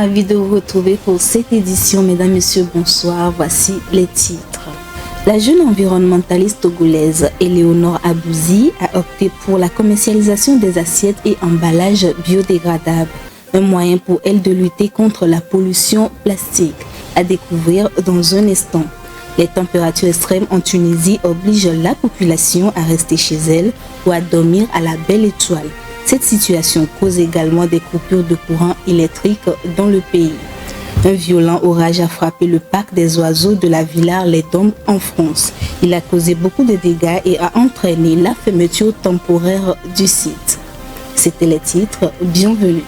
Ravi de vous retrouver pour cette édition. Mesdames, Messieurs, bonsoir. Voici les titres. La jeune environnementaliste togolaise Éléonore Abouzi a opté pour la commercialisation des assiettes et emballages biodégradables, un moyen pour elle de lutter contre la pollution plastique. À découvrir dans un instant. Les températures extrêmes en Tunisie obligent la population à rester chez elle ou à dormir à la belle étoile. Cette situation cause également des coupures de courant électrique dans le pays. Un violent orage a frappé le parc des oiseaux de la Villars-les-Dombes en France. Il a causé beaucoup de dégâts et a entraîné la fermeture temporaire du site. C'étaient les titres. Bienvenue.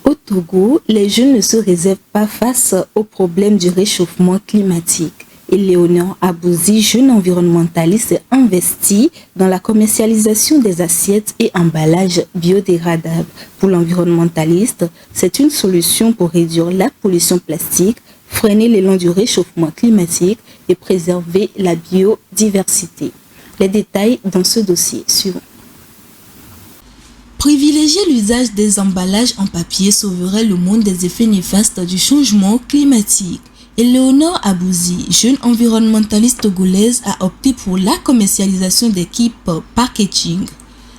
Au Togo, les jeunes ne se réservent pas face au problème du réchauffement climatique. Éléonore Abouzi, jeune environnementaliste, investie dans la commercialisation des assiettes et emballages biodégradables. Pour l'environnementaliste, c'est une solution pour réduire la pollution plastique, freiner l'élan du réchauffement climatique et préserver la biodiversité. Les détails dans ce dossier suivant. Privilégier l'usage des emballages en papier sauverait le monde des effets néfastes du changement climatique. Éléonore Abouzi, jeune environnementaliste togolaise, a opté pour la commercialisation des kits packaging,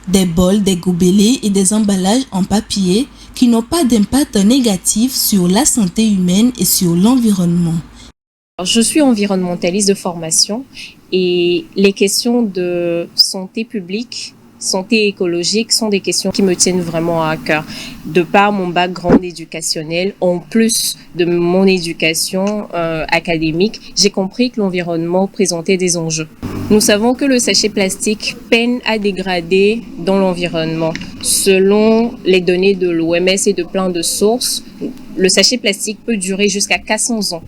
des bols, des gobelets et des emballages en papier qui n'ont pas d'impact négatif sur la santé humaine et sur l'environnement. Je suis environnementaliste de formation et les questions de santé publique, santé écologique sont des questions qui me tiennent vraiment à cœur. De par mon background éducationnel, en plus de mon éducation académique, j'ai compris que l'environnement présentait des enjeux. Nous savons que le sachet plastique peine à dégrader dans l'environnement. Selon les données de l'OMS et de plein de sources, le sachet plastique peut durer jusqu'à 400 ans.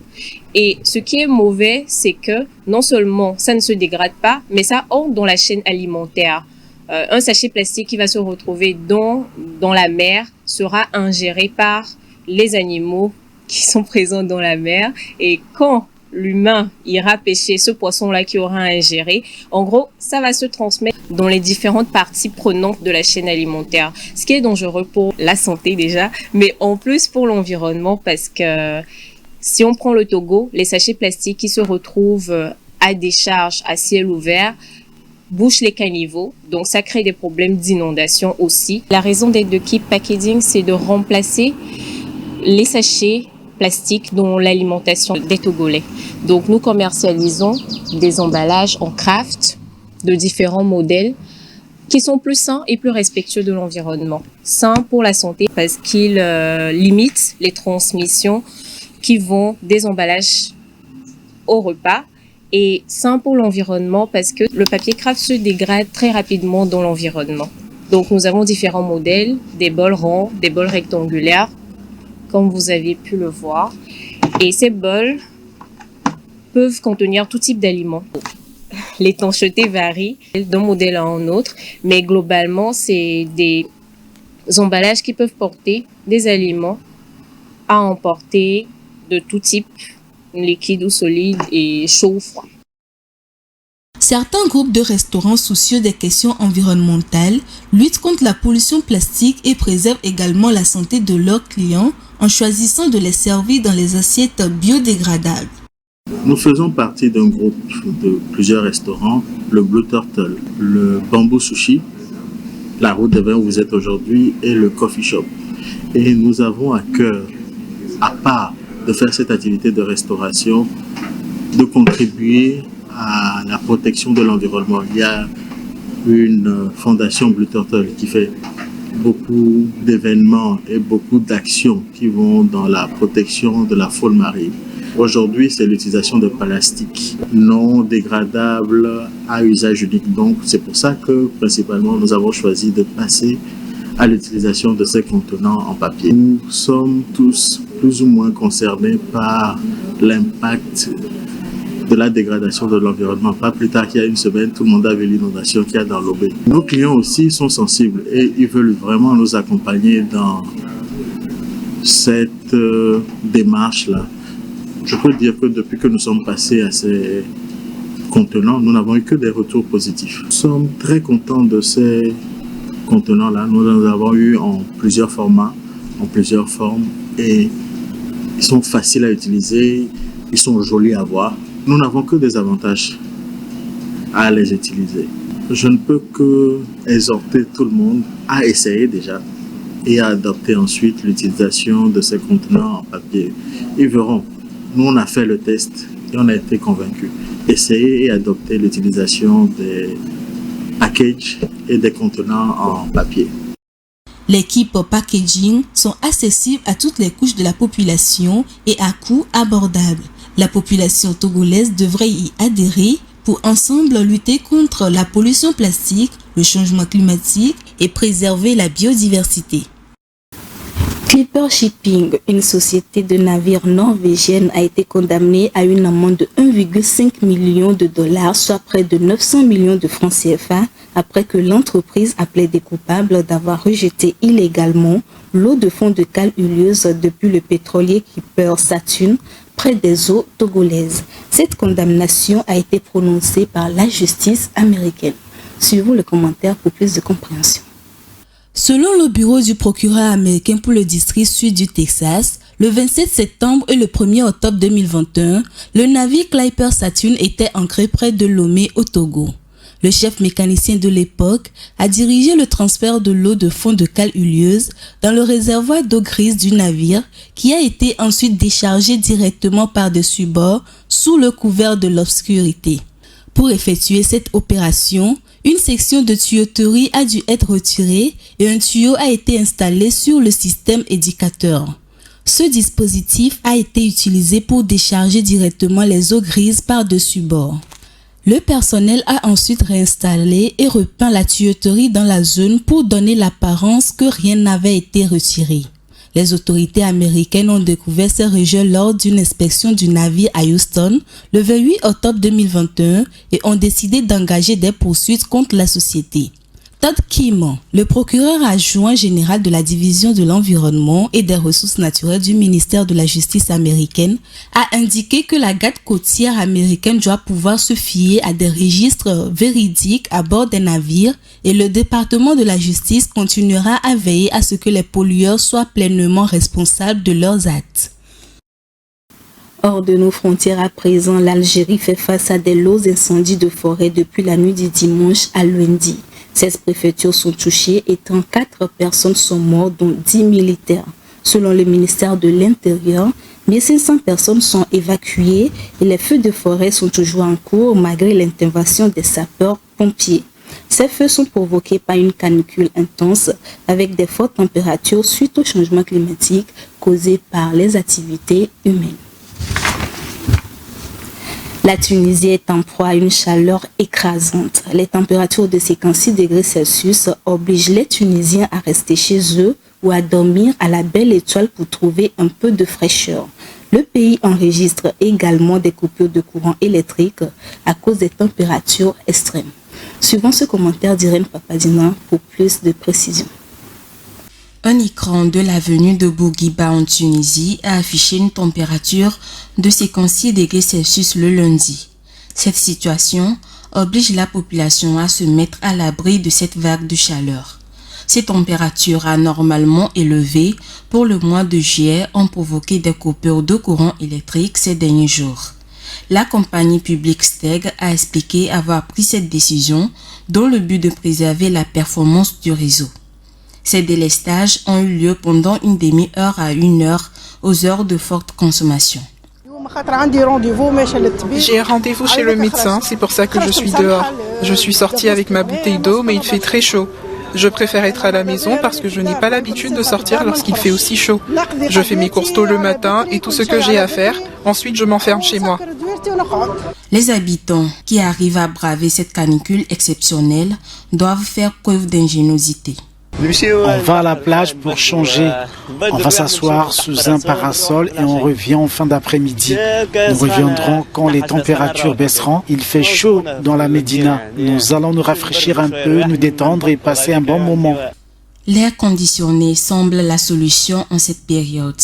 Et ce qui est mauvais, c'est que non seulement ça ne se dégrade pas, mais ça entre dans la chaîne alimentaire. Un sachet plastique qui va se retrouver dans la mer sera ingéré par les animaux qui sont présents dans la mer. Et quand l'humain ira pêcher ce poisson-là qui aura ingéré, en gros, ça va se transmettre dans les différentes parties prenantes de la chaîne alimentaire. Ce qui est dangereux pour la santé déjà, mais en plus pour l'environnement parce que si on prend le Togo, les sachets plastiques qui se retrouvent à décharge à ciel ouvert bouche les caniveaux, donc ça crée des problèmes d'inondation aussi. La raison d'être de Keep Packaging, c'est de remplacer les sachets plastiques dans l'alimentation des Togolais. Donc nous commercialisons des emballages en craft de différents modèles qui sont plus sains et plus respectueux de l'environnement. Sains pour la santé parce qu'ils limitent les transmissions qui vont des emballages au repas, et sain pour l'environnement parce que le papier craft se dégrade très rapidement dans l'environnement. Donc nous avons différents modèles, des bols ronds, des bols rectangulaires, comme vous avez pu le voir. Et ces bols peuvent contenir tout type d'aliments. L'étanchéité varie d'un modèle à un autre, mais globalement c'est des emballages qui peuvent porter des aliments à emporter de tout type, liquide ou solide et chaud ou froid. Certains groupes de restaurants soucieux des questions environnementales luttent contre la pollution plastique et préservent également la santé de leurs clients en choisissant de les servir dans les assiettes biodégradables. Nous faisons partie d'un groupe de plusieurs restaurants, le Blue Turtle, le Bamboo Sushi, la Route des Vins où vous êtes aujourd'hui et le Coffee Shop. Et nous avons à cœur, à part de faire cette activité de restauration, de contribuer à la protection de l'environnement. Il y a une fondation Blue Turtle qui fait beaucoup d'événements et beaucoup d'actions qui vont dans la protection de la faune marine. Aujourd'hui, c'est l'utilisation de plastique non dégradables à usage unique. Donc, c'est pour ça que, principalement, nous avons choisi de passer à l'utilisation de ces contenants en papier. Nous sommes tous plus ou moins concernés par l'impact de la dégradation de l'environnement. Pas plus tard qu'il y a une semaine, tout le monde a vu l'inondation qu'il y a dans l'Obé. Nos clients aussi sont sensibles et ils veulent vraiment nous accompagner dans cette démarche-là. Je peux dire que depuis que nous sommes passés à ces contenants, nous n'avons eu que des retours positifs. Nous sommes très contents de ces contenants-là. Nous en avons eu en plusieurs formats, en plusieurs formes, et ils sont faciles à utiliser, ils sont jolis à voir. Nous n'avons que des avantages à les utiliser. Je ne peux que exhorter tout le monde à essayer déjà et à adopter ensuite l'utilisation de ces contenants en papier. Ils verront. Nous, on a fait le test et on a été convaincus. Essayez et adoptez l'utilisation des packages et des contenants en papier. L'équipe packaging sont accessibles à toutes les couches de la population et à coût abordable. La population togolaise devrait y adhérer pour ensemble lutter contre la pollution plastique, le changement climatique et préserver la biodiversité. Clipper Shipping, une société de navires norvégienne, a été condamnée à une amende de 1,5 million de dollars, soit près de 900 millions de francs CFA, après que l'entreprise a plaidé coupable d'avoir rejeté illégalement l'eau de fond de cale hulieuse depuis le pétrolier Clipper Saturn, près des eaux togolaises. Cette condamnation a été prononcée par la justice américaine. Suivons le commentaire pour plus de compréhension. Selon le bureau du procureur américain pour le district sud du Texas, le 27 septembre et le 1er octobre 2021, le navire Clipper Saturn était ancré près de Lomé au Togo. Le chef mécanicien de l'époque a dirigé le transfert de l'eau de fond de cale hulieuse dans le réservoir d'eau grise du navire qui a été ensuite déchargé directement par-dessus bord sous le couvert de l'obscurité. Pour effectuer cette opération, une section de tuyauterie a dû être retirée et un tuyau a été installé sur le système éducateur. Ce dispositif a été utilisé pour décharger directement les eaux grises par-dessus bord. Le personnel a ensuite réinstallé et repeint la tuyauterie dans la zone pour donner l'apparence que rien n'avait été retiré. Les autorités américaines ont découvert ces rejets lors d'une inspection du navire à Houston le 28 octobre 2021 et ont décidé d'engager des poursuites contre la société. Todd Kim, le procureur adjoint général de la division de l'environnement et des ressources naturelles du ministère de la Justice américaine, a indiqué que la garde côtière américaine doit pouvoir se fier à des registres véridiques à bord des navires et le département de la justice continuera à veiller à ce que les pollueurs soient pleinement responsables de leurs actes. Hors de nos frontières à présent, l'Algérie fait face à des lourds incendies de forêt depuis la nuit du dimanche à lundi. 16 préfectures sont touchées et 34 personnes sont mortes, dont 10 militaires. Selon le ministère de l'Intérieur, 1500 personnes sont évacuées et les feux de forêt sont toujours en cours malgré l'intervention des sapeurs-pompiers. Ces feux sont provoqués par une canicule intense avec des fortes températures suite au changement climatique causé par les activités humaines. La Tunisie est en proie à une chaleur écrasante. Les températures de 56 degrés Celsius obligent les Tunisiens à rester chez eux ou à dormir à la belle étoile pour trouver un peu de fraîcheur. Le pays enregistre également des coupures de courant électrique à cause des températures extrêmes. Suivons ce commentaire d'Irène Papadina pour plus de précision. Un écran de l'avenue de Bourguiba en Tunisie a affiché une température de 56 degrés Celsius le lundi. Cette situation oblige la population à se mettre à l'abri de cette vague de chaleur. Ces températures anormalement élevées pour le mois de juillet ont provoqué des coupures de courant électrique ces derniers jours. La compagnie publique STEG a expliqué avoir pris cette décision dans le but de préserver la performance du réseau. Ces délestages ont eu lieu pendant une demi-heure à 1 heure aux heures de forte consommation. J'ai un rendez-vous chez le médecin, c'est pour ça que je suis dehors. Je suis sortie avec ma bouteille d'eau, mais il fait très chaud. Je préfère être à la maison parce que je n'ai pas l'habitude de sortir lorsqu'il fait aussi chaud. Je fais mes courses tôt le matin et tout ce que j'ai à faire, ensuite je m'enferme chez moi. Les habitants qui arrivent à braver cette canicule exceptionnelle doivent faire preuve d'ingéniosité. On va à la plage pour changer. On va s'asseoir sous un parasol et on revient en fin d'après-midi. Nous reviendrons quand les températures baisseront. Il fait chaud dans la Médina. Nous allons nous rafraîchir un peu, nous détendre et passer un bon moment. L'air conditionné semble la solution en cette période,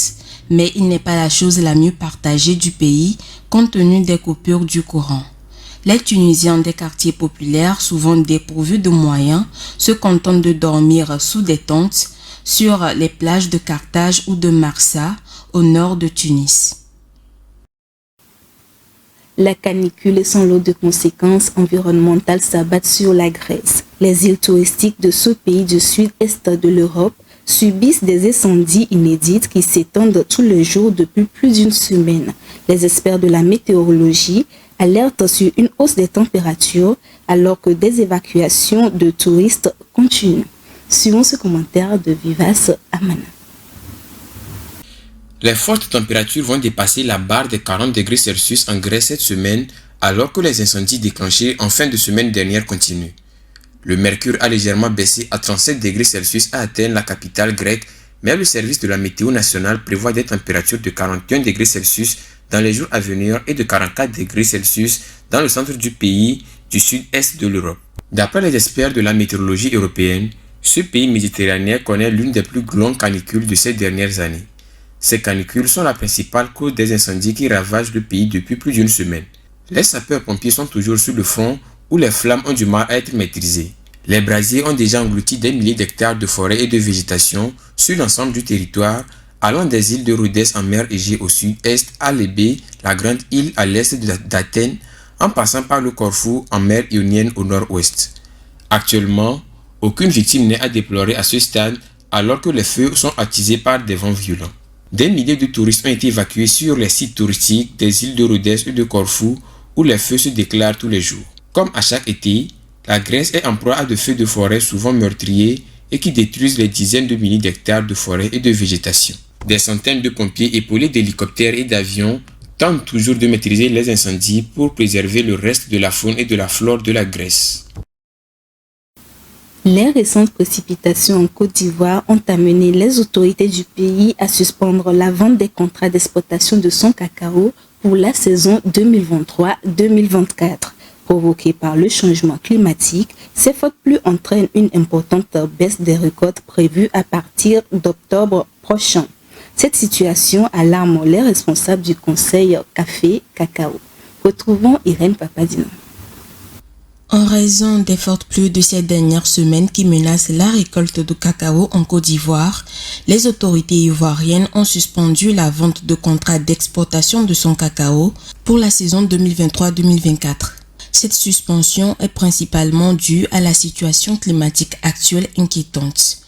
mais il n'est pas la chose la mieux partagée du pays compte tenu des coupures du courant. Les Tunisiens des quartiers populaires, souvent dépourvus de moyens, se contentent de dormir sous des tentes sur les plages de Carthage ou de Marsa, au nord de Tunis. La canicule et son lot de conséquences environnementales s'abattent sur la Grèce. Les îles touristiques de ce pays du sud-est de l'Europe subissent des incendies inédits qui s'étendent tous les jours depuis plus d'une semaine. Les experts de la météorologie alertent sur une hausse des températures alors que des évacuations de touristes continuent. Suivons ce commentaire de Vivace Amana. Les fortes températures vont dépasser la barre des 40 degrés Celsius en Grèce cette semaine, alors que les incendies déclenchés en fin de semaine dernière continuent. Le mercure a légèrement baissé à 37 degrés Celsius à Athènes, la capitale grecque, mais le service de la météo nationale prévoit des températures de 41 degrés Celsius dans les jours à venir et de 44 degrés Celsius dans le centre du pays du sud-est de l'Europe. D'après les experts de la météorologie européenne, ce pays méditerranéen connaît l'une des plus longues canicules de ces dernières années. Ces canicules sont la principale cause des incendies qui ravagent le pays depuis plus d'une semaine. Les sapeurs-pompiers sont toujours sur le front où les flammes ont du mal à être maîtrisées. Les brasiers ont déjà englouti des milliers d'hectares de forêts et de végétation sur l'ensemble du territoire, allant des îles de Rhodes en mer Égée au sud-est à Lébé, la grande île à l'est d'Athènes, en passant par le Corfou en mer Ionienne au nord-ouest. Actuellement, aucune victime n'est à déplorer à ce stade alors que les feux sont attisés par des vents violents. Des milliers de touristes ont été évacués sur les sites touristiques des îles de Rhodes et de Corfou où les feux se déclarent tous les jours. Comme à chaque été, la Grèce est en proie à de feux de forêt souvent meurtriers et qui détruisent les dizaines de milliers d'hectares de forêt et de végétation. Des centaines de pompiers épaulés d'hélicoptères et d'avions tentent toujours de maîtriser les incendies pour préserver le reste de la faune et de la flore de la Grèce. Les récentes précipitations en Côte d'Ivoire ont amené les autorités du pays à suspendre la vente des contrats d'exploitation de son cacao pour la saison 2023-2024. Provoquées par le changement climatique, ces fortes pluies entraînent une importante baisse des récoltes prévues à partir d'octobre prochain. Cette situation alarme les responsables du Conseil Café-Cacao. Retrouvons Irène Papadino. En raison des fortes pluies de ces dernières semaines qui menacent la récolte de cacao en Côte d'Ivoire, les autorités ivoiriennes ont suspendu la vente de contrats d'exportation de son cacao pour la saison 2023-2024. Cette suspension est principalement due à la situation climatique actuelle inquiétante.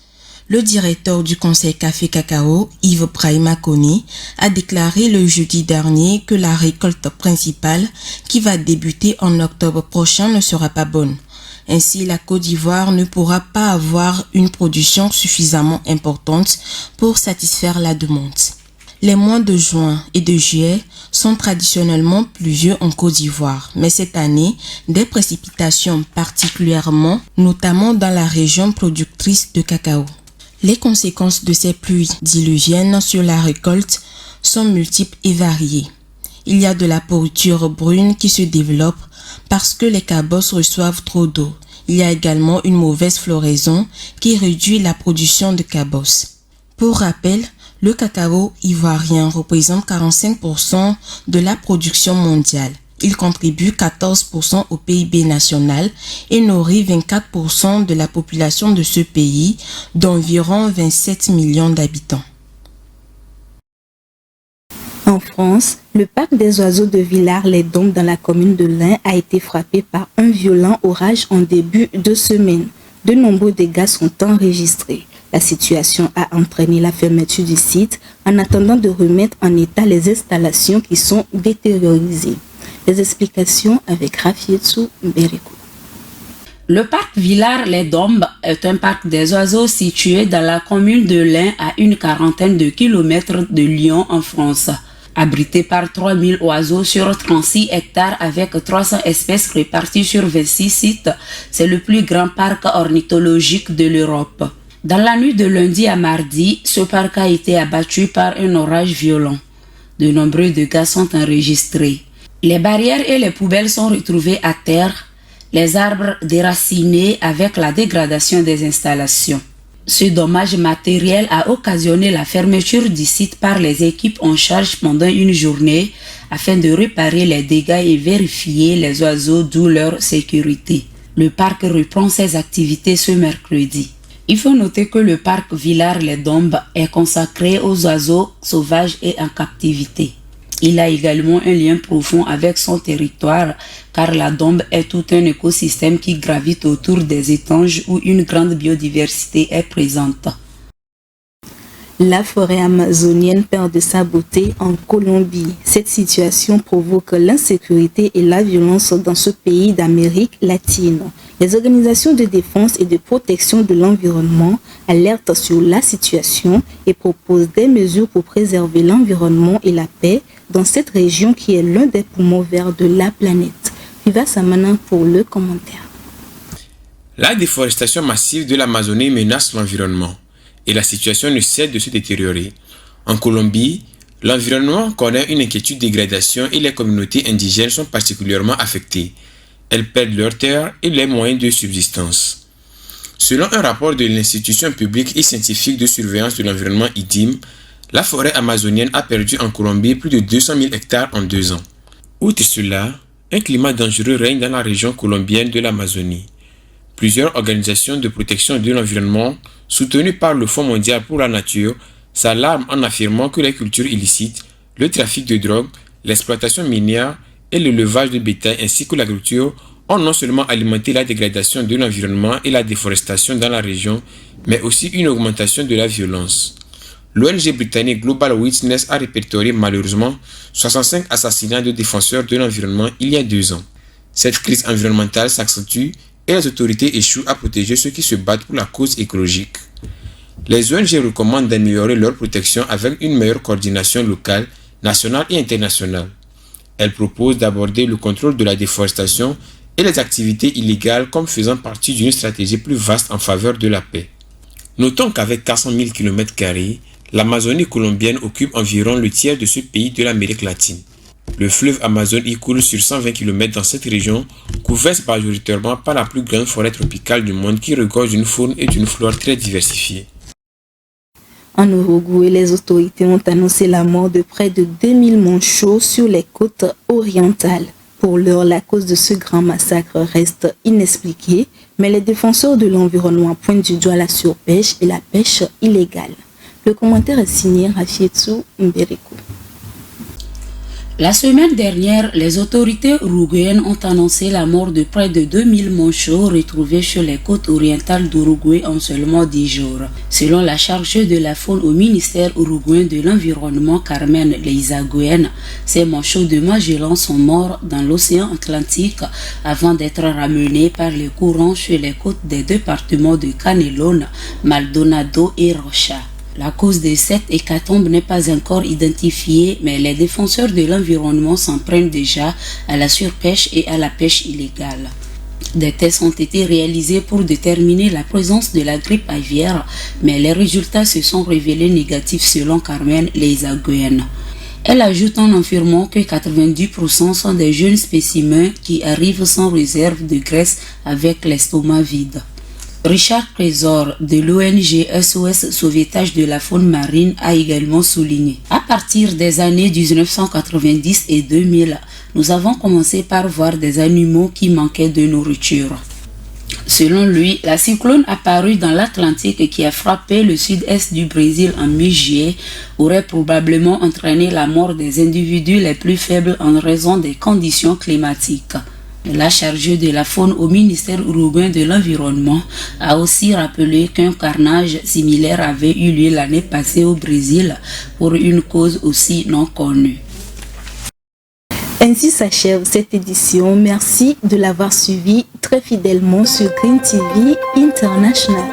Le directeur du Conseil Café-Cacao, Yves Brahima Kone, a déclaré le jeudi dernier que la récolte principale, qui va débuter en octobre prochain, ne sera pas bonne. Ainsi, la Côte d'Ivoire ne pourra pas avoir une production suffisamment importante pour satisfaire la demande. Les mois de juin et de juillet sont traditionnellement pluvieux en Côte d'Ivoire, mais cette année, des précipitations particulièrement, notamment dans la région productrice de cacao. Les conséquences de ces pluies diluviennes sur la récolte sont multiples et variées. Il y a de la pourriture brune qui se développe parce que les cabosses reçoivent trop d'eau. Il y a également une mauvaise floraison qui réduit la production de cabosses. Pour rappel, le cacao ivoirien représente 45% de la production mondiale. Il contribue 14% au PIB national et nourrit 24% de la population de ce pays, d'environ 27 millions d'habitants. En France, le parc des oiseaux de Villars-les-Dombes dans la commune de l'Ain a été frappé par un violent orage en début de semaine. De nombreux dégâts sont enregistrés. La situation a entraîné la fermeture du site en attendant de remettre en état les installations qui sont détériorisées. Les explications avec Rafietou Mberikou. Le parc Villars-les-Dombes est un parc des oiseaux situé dans la commune de l'Ain à une quarantaine de kilomètres de Lyon en France. Abrité par 3000 oiseaux sur 36 hectares avec 300 espèces réparties sur 26 sites, c'est le plus grand parc ornithologique de l'Europe. Dans la nuit de lundi à mardi, ce parc a été abattu par un orage violent. De nombreux dégâts sont enregistrés. Les barrières et les poubelles sont retrouvées à terre, les arbres déracinés avec la dégradation des installations. Ce dommage matériel a occasionné la fermeture du site par les équipes en charge pendant une journée afin de réparer les dégâts et vérifier les oiseaux, d'où leur sécurité. Le parc reprend ses activités ce mercredi. Il faut noter que le parc Villars-les-Dombes est consacré aux oiseaux sauvages et en captivité. Il a également un lien profond avec son territoire car la Dombe est tout un écosystème qui gravite autour des étangs où une grande biodiversité est présente. La forêt amazonienne perd de sa beauté en Colombie. Cette situation provoque l'insécurité et la violence dans ce pays d'Amérique latine. Les organisations de défense et de protection de l'environnement alertent sur la situation et proposent des mesures pour préserver l'environnement et la paix dans cette région qui est l'un des poumons verts de la planète. Viva Samana pour le commentaire. La déforestation massive de l'Amazonie menace l'environnement et la situation ne cesse de se détériorer. En Colombie, l'environnement connaît une inquiétude de dégradation et les communautés indigènes sont particulièrement affectées. Elles perdent leurs terres et les moyens de subsistance. Selon un rapport de l'institution publique et scientifique de surveillance de l'environnement IDIM, la forêt amazonienne a perdu en Colombie plus de 200 000 hectares en 2 ans. Outre cela, un climat dangereux règne dans la région colombienne de l'Amazonie. Plusieurs organisations de protection de l'environnement, soutenues par le Fonds mondial pour la nature, s'alarment en affirmant que les cultures illicites, le trafic de drogue, l'exploitation minière et l'élevage de bétail ainsi que l'agriculture ont non seulement alimenté la dégradation de l'environnement et la déforestation dans la région, mais aussi une augmentation de la violence. L'ONG britannique Global Witness a répertorié malheureusement 65 assassinats de défenseurs de l'environnement il y a 2 ans. Cette crise environnementale s'accentue et les autorités échouent à protéger ceux qui se battent pour la cause écologique. Les ONG recommandent d'améliorer leur protection avec une meilleure coordination locale, nationale et internationale. Elles proposent d'aborder le contrôle de la déforestation et les activités illégales comme faisant partie d'une stratégie plus vaste en faveur de la paix. Notons qu'avec 400 000 km², l'Amazonie colombienne occupe environ le tiers de ce pays de l'Amérique latine. Le fleuve Amazone y coule sur 120 km dans cette région, couverte majoritairement par la plus grande forêt tropicale du monde qui regorge d'une faune et d'une flore très diversifiées. En Uruguay, les autorités ont annoncé la mort de près de 2000 manchots sur les côtes orientales. Pour l'heure, la cause de ce grand massacre reste inexpliquée, mais les défenseurs de l'environnement pointent du doigt la surpêche et la pêche illégale. Le commentaire est signé Rafietou Mberikou. La semaine dernière, les autorités uruguayennes ont annoncé la mort de près de 2000 manchots retrouvés sur les côtes orientales d'Uruguay en seulement 10 jours. Selon la chargée de la faune au ministère uruguayen de l'environnement Carmen Leizaguen, ces manchots de Magellan sont morts dans l'océan Atlantique avant d'être ramenés par les courants sur les côtes des départements de Canelón, Maldonado et Rocha. La cause de cette hécatombe n'est pas encore identifiée, mais les défenseurs de l'environnement s'en prennent déjà à la surpêche et à la pêche illégale. Des tests ont été réalisés pour déterminer la présence de la grippe aviaire, mais les résultats se sont révélés négatifs selon Carmen Leizaguen. Elle ajoute en affirmant que 90% sont des jeunes spécimens qui arrivent sans réserve de graisse avec l'estomac vide. Richard Trésor de l'ONG SOS Sauvetage de la faune marine a également souligné. À partir des années 1990 et 2000, nous avons commencé par voir des animaux qui manquaient de nourriture. Selon lui, la cyclone apparue dans l'Atlantique qui a frappé le sud-est du Brésil en mi-juillet aurait probablement entraîné la mort des individus les plus faibles en raison des conditions climatiques. La chargée de la faune au ministère uruguayen de l'environnement a aussi rappelé qu'un carnage similaire avait eu lieu l'année passée au Brésil pour une cause aussi non connue. Ainsi s'achève cette édition. Merci de l'avoir suivi très fidèlement sur Green TV International.